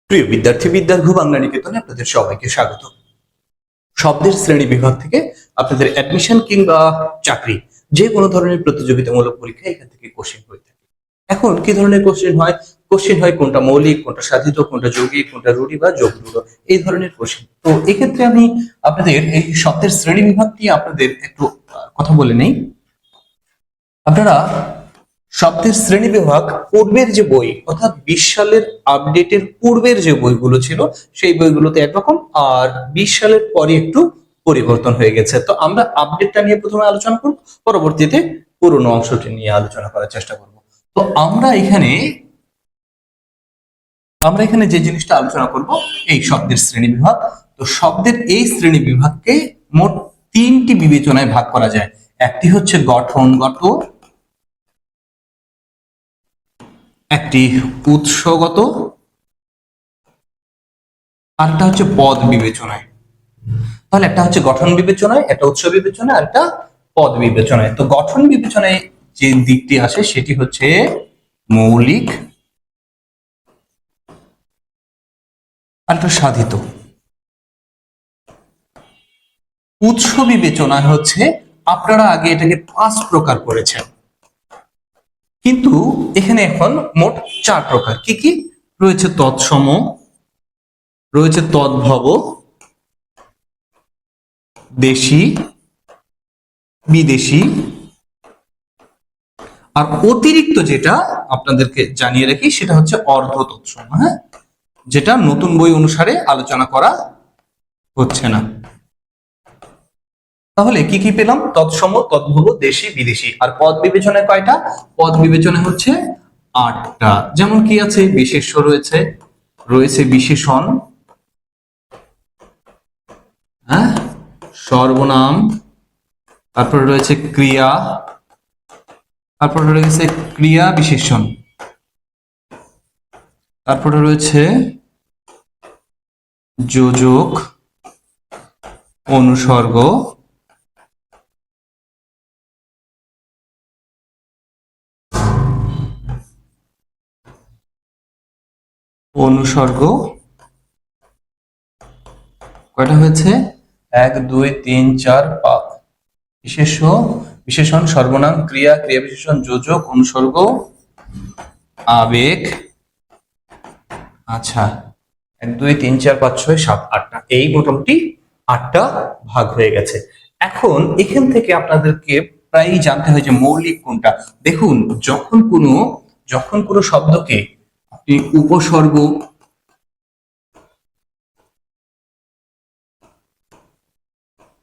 প্রিয় বিদ্যার্থী, বিদ্যার্ঘ বাংলা নিকেতনে আপনাদের সবাইকে স্বাগত। শব্দের শ্রেণী বিভাগ থেকে আপনাদের অ্যাডমিশন কিংবা চাকরি যে কোনো ধরনের প্রতিযোগিতামূলক পরীক্ষা এখান থেকে কোশ্চেন হয়ে থাকে। এখন কি ধরনের কোশ্চেন হয়? কোশ্চেন হয় কোনটা মৌলিক, কোনটা সাধিত, কোনটা যৌগিক, কোনটা রূঢ়ি বা যোগরূঢ়, এই ধরনের কোশ্চেন। তো এক্ষেত্রে আমি আপনাদের এই শব্দের শ্রেণী বিভাগ নিয়ে আপনাদের একটু কথা বলে নেই। আপনারা শব্দের শ্রেণী বিভাগ পূর্বের যে বই অর্থাৎ 20 সালের আপডেটের পূর্বের যে বইগুলো ছিল সেই বইগুলোতে একরকম, আর 20 সালের পরে একটু পরিবর্তন হয়ে গেছে। তো আমরা আপডেটটা নিয়ে প্রথমে আলোচনা করব, পরবর্তীতে পুরনো অংশটি নিয়ে আলোচনা করার চেষ্টা করব। তো আমরা এখানে যে জিনিসটা আলোচনা করব এই শব্দের শ্রেণী বিভাগ। তো শব্দের এই শ্রেণী বিভাগকে মোট 3টি বিবেচনায় ভাগ করা যায়। একটি হচ্ছে গঠনগত, একটি উৎসগত, আর একটা হচ্ছে পদ বিবেচনায়। তাহলে একটা হচ্ছে গঠন বিবেচনায়, একটা উৎস বিবেচনায়, আর একটা পদ বিবেচনায়। তো গঠন বিবেচনায় যে দিকটি আসে সেটি হচ্ছে মৌলিক আর একটা সাধিত। উৎস বিবেচনায় হচ্ছে আপনারা আগে এটাকে 5 প্রকার করেছেন, কিন্তু এখানে এখন মোট 4 প্রকার। কি কি রয়েছে? তৎসম, রয়েছে তদ্ভব, দেশি, বিদেশি, আর অতিরিক্ত যেটা আপনাদেরকে জানিয়ে রাখি সেটা হচ্ছে অর্ধ তৎসম। হ্যাঁ, যেটা নতুন বই অনুসারে আলোচনা করা হচ্ছে না। তাহলে কি কি পেলাম? তৎসম, তদ্ভব, দেশি, বিদেশি। আর পদ বিবেচনায় কয়টা? পদ বিবেচনায় হচ্ছে 8টা। যেমন কি আছে? বিশেষ্য রয়েছে, রয়েছে বিশেষণ, হ্যাঁ, সর্বনাম, তারপরে রয়েছে ক্রিয়া, তারপরে রয়েছে ক্রিয়া বিশেষণ, তারপরে রয়েছে যোজক, অনুসর্গ, অনুসর্গ। কয়টা হয়েছে? 1 2 3 4 5। বিশেষ্য, বিশেষণ, সর্বনাম, ক্রিয়া, ক্রিয়া বিশেষণ, যোজক, অনুসর্গ, আবেগ। আচ্ছা, 1 2 3 4 5 6 7 8টা, এই মোটামুটি 8টা ভাগ হয়ে গেছে। এখন এখান থেকে আপনাদেরকে প্রায়ই জানতে হয় যে মৌলিক কোনটা। দেখুন, যখন কোনো শব্দকে আপনি উপসর্গ,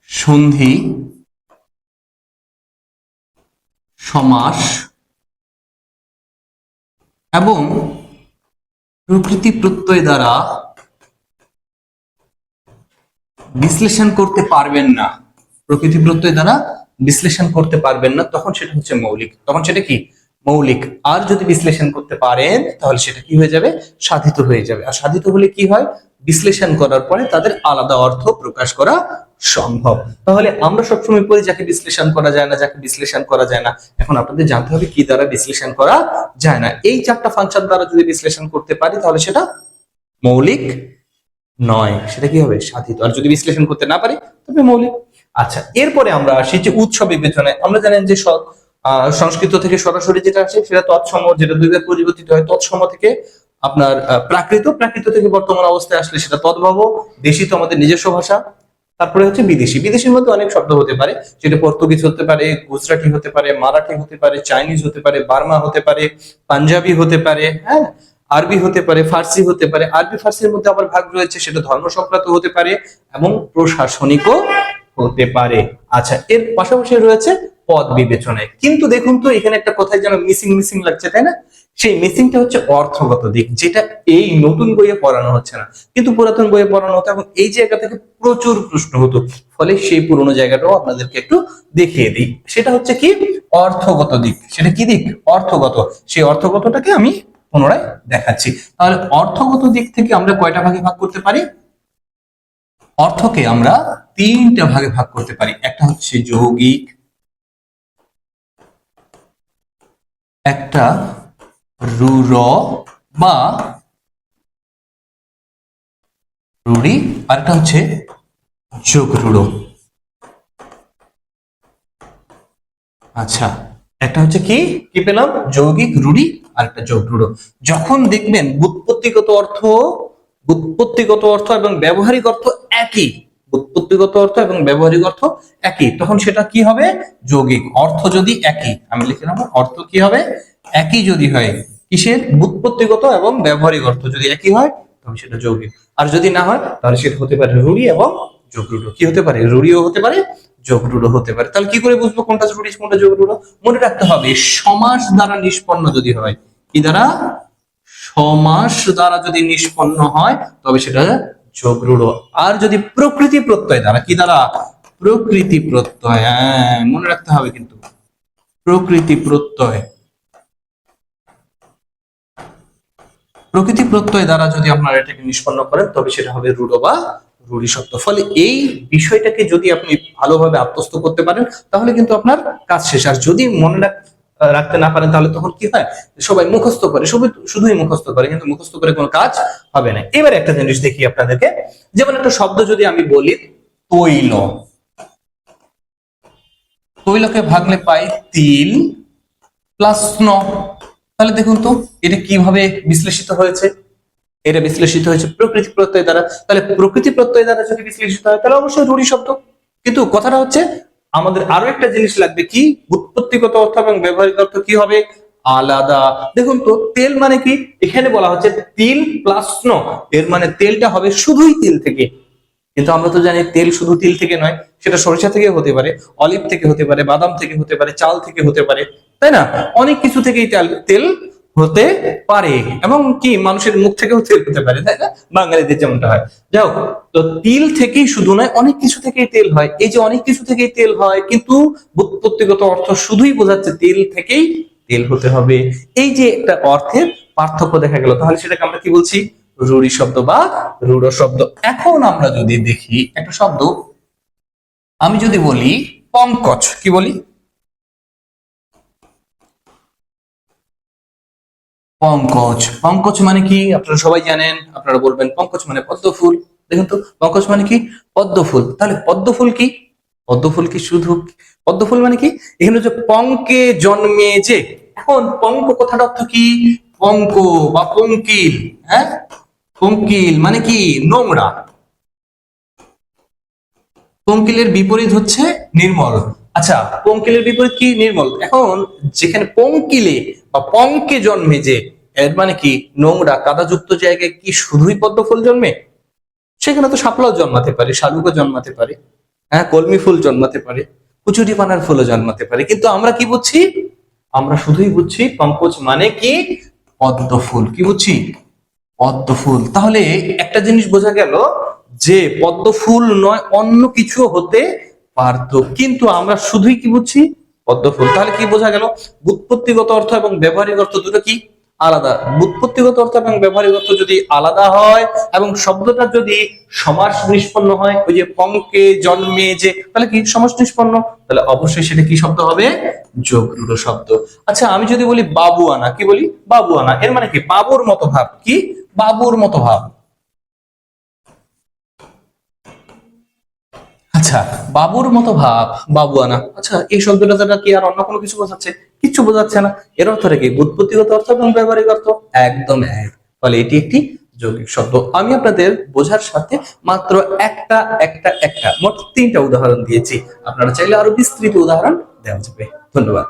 সন্ধি, সমাস এবং প্রকৃতি প্রত্যয় দ্বারা বিশ্লেষণ করতে পারবেন না, প্রকৃতি প্রত্যয় দ্বারা বিশ্লেষণ করতে পারবেন না, তখন সেটা হচ্ছে মৌলিক। তখন সেটা কি? মৌলিক। আর যদি বিশ্লেষণ করতে পারেন তাহলে সেটা কি হয়ে যাবে? সাধিত হয়ে যাবে। আর সাধিত হলে কি হয়? বিশ্লেষণ করার পরে তাদের আলাদা অর্থ প্রকাশ করা সম্ভব। তাহলে আমরা সবসময় বলি যাকে বিশ্লেষণ করা যায় না, যাকে বিশ্লেষণ করা যায় না। এখন আপনাদের জানতে হবে কি দ্বারা বিশ্লেষণ করা যায় না। এই 4টা ফাংশন দ্বারা যদি বিশ্লেষণ করতে পারি তাহলে সেটা মৌলিক নয়, সেটা কি হবে? সাধিত। আর যদি বিশ্লেষণ করতে না পারি তবে মৌলিক। আচ্ছা, এরপরে আমরা আসি যে উৎস বিবেচনায়। আমরা জানেন যে সংস্কৃত থেকে সরাসরি যেটা আছে সেটা তৎসম, যেটা দুইবার পরিবর্তিত হয়। তৎসম থেকে আপনার প্রাকৃত, প্রাকৃত থেকে বর্তমান অবস্থায় আসলে সেটা তদ্ভব। দেশি তো আমাদের নিজস্ব ভাষা। তারপরে হচ্ছে বিদেশি। বিদেশির মধ্যে অনেক শব্দ হতে পারে, সেটা পর্তুগিজ হতে পারে, গুজরাটি হতে পারে, মারাঠি হতে পারে, চাইনিজ হতে পারে, বার্মা হতে পারে, পাঞ্জাবি হতে পারে, হ্যাঁ, আরবি হতে পারে, ফার্সি হতে পারে। আরবি ফার্সির মধ্যে আবার ভাগ রয়েছে, সেটা ধর্ম সংক্রান্ত হতে পারে এবং প্রশাসনিকও হতে পারে। আচ্ছা, এর পাশাপাশি রয়েছে পদ বিবেচনায়। কিন্তু দেখুন তো, এখানে একটা কথাই যেন মিসিং মিসিং লাগছে, তাই না? সেই মিসিংটা হচ্ছে অর্থগত দিক, যেটা এই নতুন বইয়ে পড়ানো হচ্ছে না, কিন্তু পুরাতন বইয়ে পড়ানো হতো এবং এই জায়গা থেকে প্রচুর প্রশ্ন হতো। ফলে সেই পুরোনো জায়গাটাও আপনাদেরকে একটু দেখিয়ে দিই। সেটা হচ্ছে কি? অর্থগত দিক। সেটা কি দিক? অর্থগত। সেই অর্থগতটাকে আমি পুনরায় দেখাচ্ছি। তাহলে অর্থগত দিক থেকে আমরা কয়টা ভাগে ভাগ করতে পারি? অর্থকে আমরা 3টা ভাগে ভাগ করতে পারি। একটা হচ্ছে যৌগিক, একটা রূঢ় বা রুড়ি, আর একটা হচ্ছে যোগ রূঢ়। আচ্ছা, একটা হচ্ছে কি কি পেলাম, যৌগিক রূঢ়ি আর একটা যোগ রূঢ়। যখন দেখবেন বুৎপত্তিগত অর্থ এবং ব্যবহারিক অর্থ একই, বুৎপত্তিগত অর্থ এবং ব্যবহারিক অর্থ একই, তখন সেটা কি হবে, যৌগিক। অর্থ যদি একই, আমি লিখে নেবো, অর্থ কি হবে, একই যদি হয়, কিসের, বুৎপত্তিগত এবং ব্যবহারিক অর্থ যদি একই হয় তখন সেটা যৌগিক। আর যদি না হয় তাহলে সেটা হতে পারে রূঢ়ি এবং যোগ রূঢ়। কি হতে পারে, রূঢ়িও হতে পারে, যোগ রূঢ় হতে পারে। তাহলে কি করে বুঝবো কোনটা রূঢ়ি কোনটা যোগ রূঢ়? মনে রাখতে হবে সমাস দ্বারা নিষ্পন্ন যদি হয়, কি দ্বারা, সমাস দ্বারা যদি নিষ্পন্ন হয় তবে সেটা যোগ রূঢ়। আর যদি প্রকৃতি প্রত্যয় দ্বারা, কি দ্বারা, প্রকৃতি প্রত্যয়, হ্যাঁ মনে রাখতে হবে কিন্তু, প্রকৃতি প্রত্যয়, প্রকৃতি প্রত্যয় দ্বারা যদি আপনারা এটাকে নিষ্পন্ন করেন তবে সেটা হবে রূঢ় বা রূঢ়ি শব্দ। ফলে এই বিষয়টাকে যদি আপনি ভালোভাবে আত্মস্থ করতে পারেন তাহলে কিন্তু আপনার কাজ শেষ। আর যদি রাখতে না পারেন তাহলে তখন কি হয়, সবাই মুখস্থ করে, শুধুই মুখস্থ করে, কিন্তু মুখস্থ করে কোনো কাজ হবে না। এবার একটা জিনিস দেখি আপনাদেরকে, যেমন একটা শব্দ যদি আমি বলি তৈল, তৈলকে ভাগলে পাই তিল প্লাস ন। তাহলে দেখুন তো এটা কিভাবে বিশ্লেষিত হয়েছে, এটা বিশ্লেষিত হয়েছে প্রকৃতি প্রত্যয় দ্বারা। তাহলে প্রকৃতি প্রত্যয় দ্বারা যদি বিশ্লেষিত হয় তাহলে অবশ্যই রূঢ়ি শব্দ। কিন্তু কথাটা হচ্ছে আমাদের আরো একটা জিনিস লাগবে, কি, উৎপত্তিগত অর্থ এবং ব্যবহারিক অর্থ কি হবে, আলাদা। দেখুন তো তেল মানে কি, এখানে বলা হচ্ছে তিল প্লাস ন, এর মানে তেলটা হবে শুধুই তিল থেকে। কিন্তু আমরা তো জানি তেল শুধু তিল থেকে নয়, সেটা সরিষা থেকে হতে পারে, অলিভ থেকে হতে পারে, বাদাম থেকে হতে পারে, চাল থেকে হতে পারে, তাই না, অনেক কিছু থেকেই তেল হতে পারে, এবং কি মানুষের মুখ থেকেও তেল হতে পারে, তাই না, বাঙালিদের যেমনটা হয়। যাই হোক, তো তিল থেকেই শুধু নয়, অনেক কিছু থেকেই তেল হয়। এই যে অনেক কিছু থেকেই তেল হয়, কিন্তু ব্যুৎপত্তিগত অর্থ শুধুই বোঝাচ্ছে তেল থেকেই তেল হতে হবে। এই যে একটা অর্থের পার্থক্য দেখা গেল, তাহলে সেটাকে আমরা কি বলছি, রূঢ়ি শব্দ বা রূঢ় শব্দ। এখন আমরা যদি দেখি একটা শব্দ, আমি যদি বলি পঙ্কজ, কি বলি, পঙ্কজ, পঙ্কজ মানে কি আপনারা সবাই জানেন, আপনারা বলবেন পঙ্কজ মানে পদ্ম ফুল। দেখুন তো পঙ্কজ মানে কি, পদ্ম ফুল। তাহলে পদ্ম ফুল কি, পদ্ম ফুল কি শুধু, পদ্ম ফুল মানে কি, এখানে হচ্ছে পঙ্কে জন্মে যে। এখন পঙ্ক কথাটা অর্থ কি, পঙ্ক বা পঙ্কিল, হ্যাঁ, পঙ্কিল মানে কি, নোংরা। পঙ্কিলের বিপরীত হচ্ছে নির্মল। আচ্ছা, পঙ্কিলের বিপরীত কি, নির্মল। এখন যেখানে পঙ্কিলে বা পঙ্কে জন্মে যে, এর মানে কি, নোংরা কাদাযুক্ত জায়গায় কি শুধুই পদ্ম ফুল জন্মে, সেখানে তো শাপলাও জন্মাতে পারে, শালুকও জন্মাতে পারে, হ্যাঁ, কলমি ফুল জন্মাতে পারে, কুচুরি পানার ফুলও জন্মাতে পারে। কিন্তু আমরা কি বুঝছি, আমরা শুধুই বুঝছি পঙ্কজ মানে কি, পদ্ম ফুল। কি বুঝছি, পদ্ম ফুল। তাহলে একটা জিনিস বোঝা গেল যে পদ্ম ফুল নয় অন্য কিছু হতে পারতো, কিন্তু আমরা শুধুই কি বুঝছি, পদ্ম ফুল। তাহলে কি বোঝা গেল, ব্যুৎপত্তিগত অর্থ এবং ব্যবহারিক অর্থ দুটো কি, আলাদা। ব্যুৎপত্তিগত অর্থ এবং ব্যবহারিক অর্থ যদি আলাদা হয় এবং শব্দটা যদি সমাস নিষ্পন্ন হয়, ওই যে পঙ্কে জন্মে যে, তাহলে কি সমাস নিষ্পন্ন, তাহলে অবশ্যই সেটা কি শব্দ হবে, যোগ রূঢ় শব্দ। আচ্ছা, আমি যদি বলি বাবুয়ানা, কি বলি, বাবুয়ানা, এর মানে কি, বাবুর মতো ভাব, কি, বাবুর মতো ভাব। আচ্ছা, বাবুর মতো ভাব, বাবুয়ানা। আচ্ছা, এই শব্দটা দ্বারা কি আর অন্য কোনো কিছু বোঝাচ্ছে, কিচ্ছু বোঝাচ্ছে না। এর অর্থটা কি, ব্যুৎপত্তিগত অর্থ এবং ব্যবহারিক অর্থ একদম এক। ফলে এটি একটি যৌগিক শব্দ। আমি আপনাদের বোঝার সাথে মাত্র একটা মোট 3টা উদাহরণ দিয়েছি। আপনারা চাইলে আরো বিস্তৃত উদাহরণ দেওয়া যাবে। ধন্যবাদ।